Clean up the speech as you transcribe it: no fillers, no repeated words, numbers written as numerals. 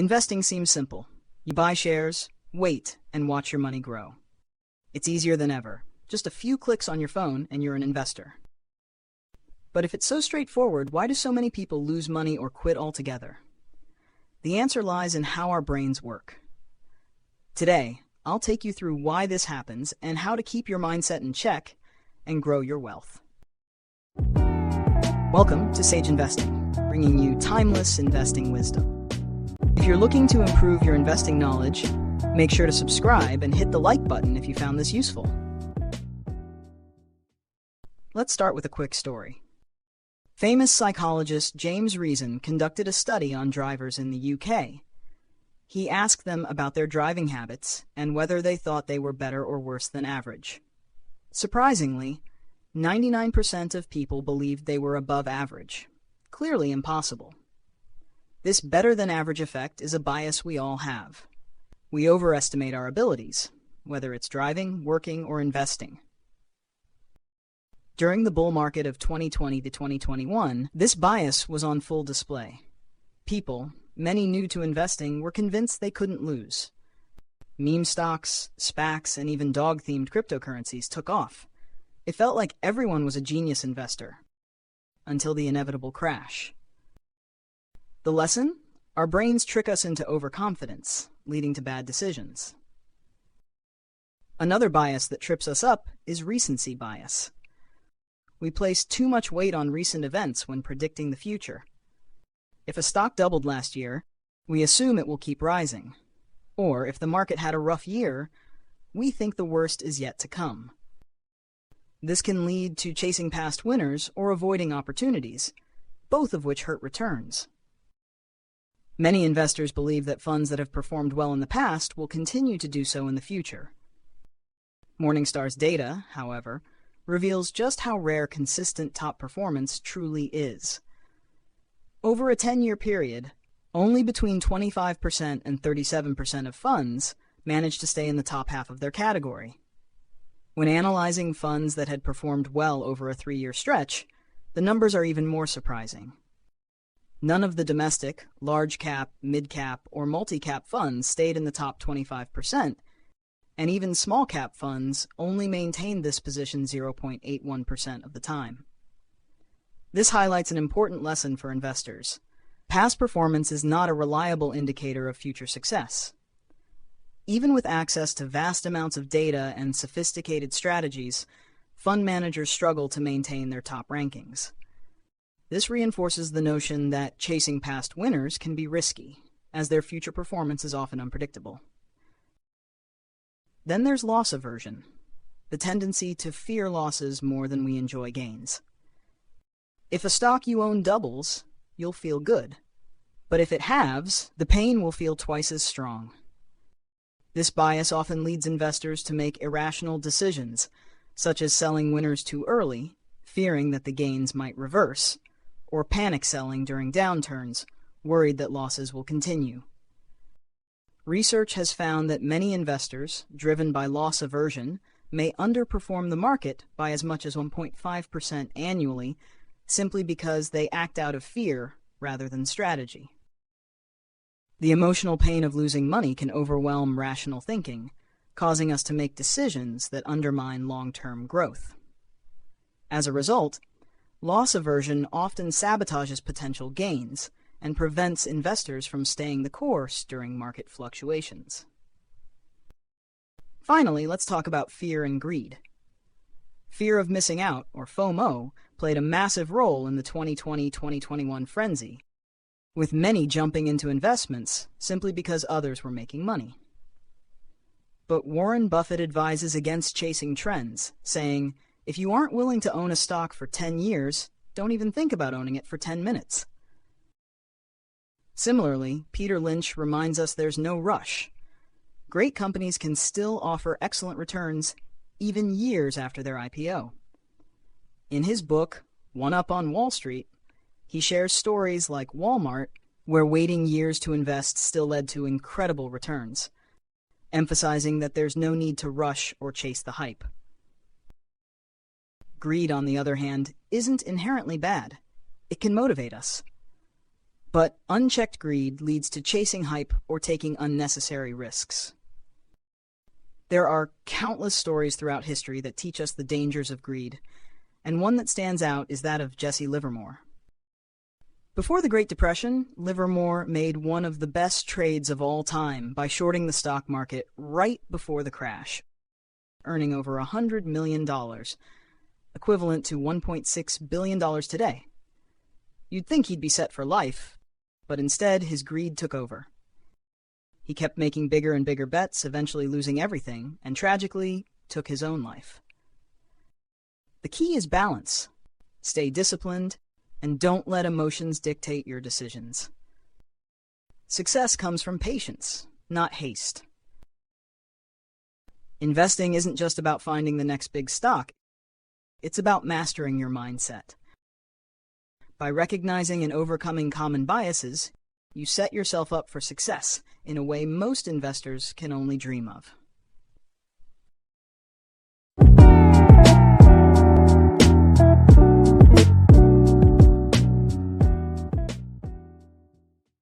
Investing seems simple. You buy shares, wait, and watch your money grow. It's easier than ever. Just a few clicks on your phone and you're an investor. But if it's so straightforward, why do so many people lose money or quit altogether? The answer lies in how our brains work. Today, I'll take you through why this happens and how to keep your mindset in check and grow your wealth. Welcome to Sage Investing, bringing you timeless investing wisdom. If you're looking to improve your investing knowledge, make sure to subscribe and hit the like button if you found this useful. Let's start with a quick story. Famous psychologist James Reason conducted a study on drivers in the UK. He asked them about their driving habits and whether they thought they were better or worse than average. Surprisingly, 99% of people believed they were above average. Clearly impossible. This better-than-average effect is a bias we all have. We overestimate our abilities, whether it's driving, working, or investing. During the bull market of 2020 to 2021, this bias was on full display. People, many new to investing, were convinced they couldn't lose. Meme stocks, SPACs, and even dog-themed cryptocurrencies took off. It felt like everyone was a genius investor, until the inevitable crash. The lesson? Our brains trick us into overconfidence, leading to bad decisions. Another bias that trips us up is recency bias. We place too much weight on recent events when predicting the future. If a stock doubled last year, we assume it will keep rising. Or if the market had a rough year, we think the worst is yet to come. This can lead to chasing past winners or avoiding opportunities, both of which hurt returns. Many investors believe that funds that have performed well in the past will continue to do so in the future. Morningstar's data, however, reveals just how rare consistent top performance truly is. Over a 10-year period, only between 25% and 37% of funds managed to stay in the top half of their category. When analyzing funds that had performed well over a 3-year stretch, the numbers are even more surprising. None of the domestic, large-cap, mid-cap, or multi-cap funds stayed in the top 25%, and even small-cap funds only maintained this position 0.81% of the time. This highlights an important lesson for investors. Past performance is not a reliable indicator of future success. Even with access to vast amounts of data and sophisticated strategies, fund managers struggle to maintain their top rankings. This reinforces the notion that chasing past winners can be risky, as their future performance is often unpredictable. Then there's loss aversion, the tendency to fear losses more than we enjoy gains. If a stock you own doubles, you'll feel good. But if it halves, the pain will feel twice as strong. This bias often leads investors to make irrational decisions, such as selling winners too early, fearing that the gains might reverse, or panic selling during downturns, worried that losses will continue. Research has found that many investors, driven by loss aversion, may underperform the market by as much as 1.5% annually, simply because they act out of fear rather than strategy. The emotional pain of losing money can overwhelm rational thinking, causing us to make decisions that undermine long-term growth. As a result, loss aversion often sabotages potential gains and prevents investors from staying the course during market fluctuations. Finally, let's talk about fear and greed. Fear of missing out, or FOMO, played a massive role in the 2020-2021 frenzy, with many jumping into investments simply because others were making money. But Warren Buffett advises against chasing trends, saying, if you aren't willing to own a stock for 10 years, don't even think about owning it for 10 minutes. Similarly, Peter Lynch reminds us there's no rush. Great companies can still offer excellent returns even years after their IPO. In his book, One Up on Wall Street, he shares stories like Walmart, where waiting years to invest still led to incredible returns, emphasizing that there's no need to rush or chase the hype. Greed, on the other hand, isn't inherently bad. It can motivate us. But unchecked greed leads to chasing hype or taking unnecessary risks. There are countless stories throughout history that teach us the dangers of greed, and one that stands out is that of Jesse Livermore. Before the Great Depression, Livermore made one of the best trades of all time by shorting the stock market right before the crash, earning over $100 million, equivalent to $1.6 billion today. You'd think he'd be set for life, but instead his greed took over. He kept making bigger and bigger bets, eventually losing everything, and tragically took his own life. The key is balance. Stay disciplined, and don't let emotions dictate your decisions. Success comes from patience, not haste. Investing isn't just about finding the next big stock. It's about mastering your mindset. By recognizing and overcoming common biases, you set yourself up for success in a way most investors can only dream of.